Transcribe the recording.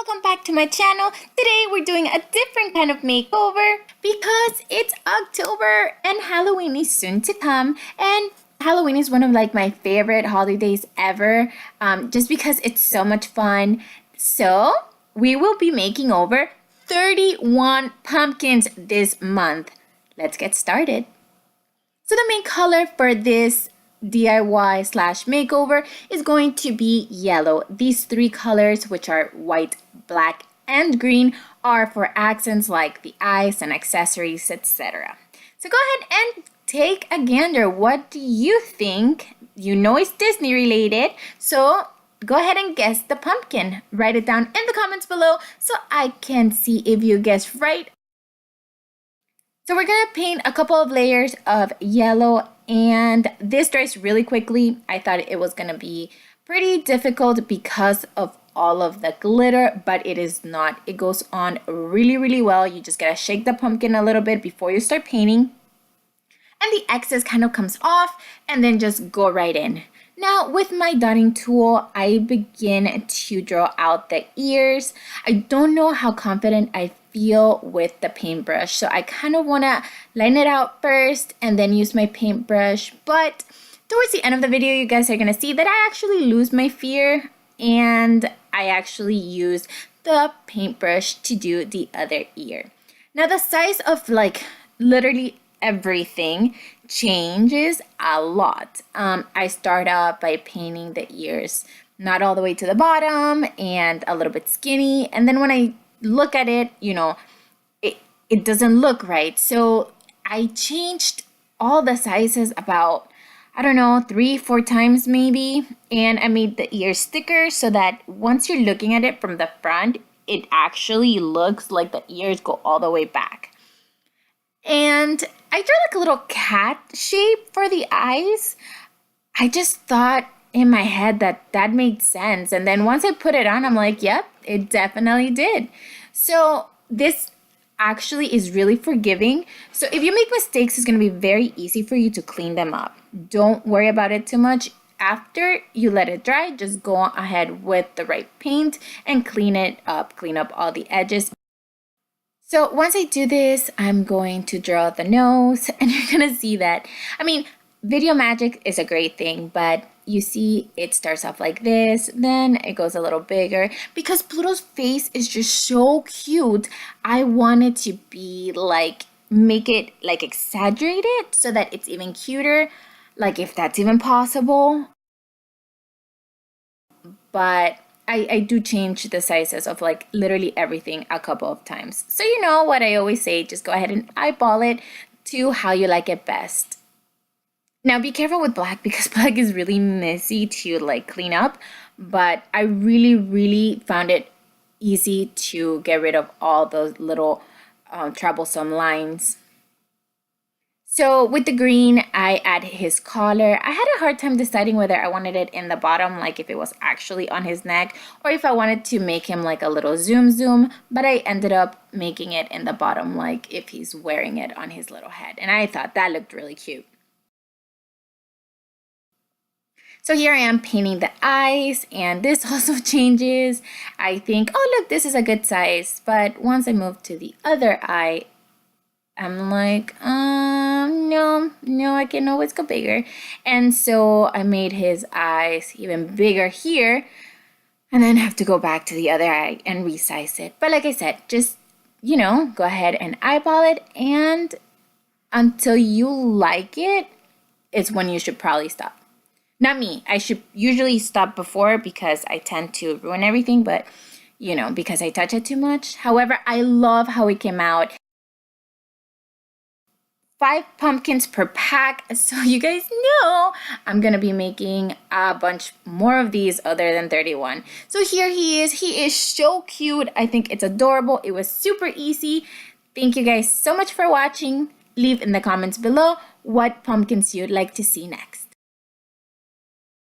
welcome back to my channel. Today we're doing a different kind of makeover because it's October and Halloween is soon to come, and Halloween is one of my favorite holidays ever, just because it's so much fun. So we will be making over 31 pumpkins this month. Let's get started. So the main color for this DIY slash makeover is going to be yellow. These three colors, which are white, black, and green, are for accents like the eyes and accessories, etc. So go ahead and take a gander. What do you think? You know it's Disney related, so go ahead and guess the pumpkin. Write it down in the comments below so I can see if you guessed right. So we're gonna paint a couple of layers of yellow, and this dries really quickly. I thought it was gonna be pretty difficult because of all of the glitter, but it is not. It goes on really well. You just gotta shake the pumpkin a little bit before you start painting, and the excess kind of comes off, and then just go right in. Now with my dotting tool, I begin to draw out the ears. I don't know how confident I feel with the paintbrush, so I kind of want to line it out first and then use my paintbrush. But towards the end of the video, you guys are going to see that I actually lose my fear and I actually use the paintbrush to do the other ear. Now the size of literally everything changes a lot. I start out by painting the ears not all the way to the bottom and a little bit skinny, and then when I look at it, it doesn't look right. So I changed all the sizes about, I don't know, 3-4 times maybe, and I made the ears thicker so that once you're looking at it from the front, it actually looks like the ears go all the way back. And I drew a little cat shape for the eyes. I just thought in my head that made sense. And then once I put it on, I'm like, yep, it definitely did. So this actually is really forgiving. So if you make mistakes, it's going to be very easy for you to clean them up. Don't worry about it too much. After you let it dry, just go ahead with the right paint and clean it up. Clean up all the edges. So once I do this, I'm going to draw the nose, and you're going to see that, video magic is a great thing, but you see it starts off like this, then it goes a little bigger. Because Pluto's face is just so cute, I wanted to be make it exaggerated so that it's even cuter, if that's even possible. But I do change the sizes of literally everything a couple of times. So you know what I always say, just go ahead and eyeball it to how you like it best. Now be careful with black because black is really messy to clean up, but I really found it easy to get rid of all those little troublesome lines. So with the green, I add his collar. I had a hard time deciding whether I wanted it in the bottom, if it was actually on his neck, or if I wanted to make him a little zoom, but I ended up making it in the bottom, if he's wearing it on his little head. And I thought that looked really cute. So here I am painting the eyes, and this also changes. I think, oh look, this is a good size. But once I move to the other eye, I'm like, no, I can always go bigger. And so I made his eyes even bigger here, and then have to go back to the other eye and resize it. But like I said, just, go ahead and eyeball it, and until you like it, it's when you should probably stop. Not me. I should usually stop before because I tend to ruin everything, but, because I touch it too much. However, I love how it came out. 5 pumpkins per pack, so you guys know I'm gonna be making a bunch more of these other than 31. So here he is so cute. I think it's adorable. It was super easy. Thank you guys so much for watching. Leave in the comments below what pumpkins you'd like to see next.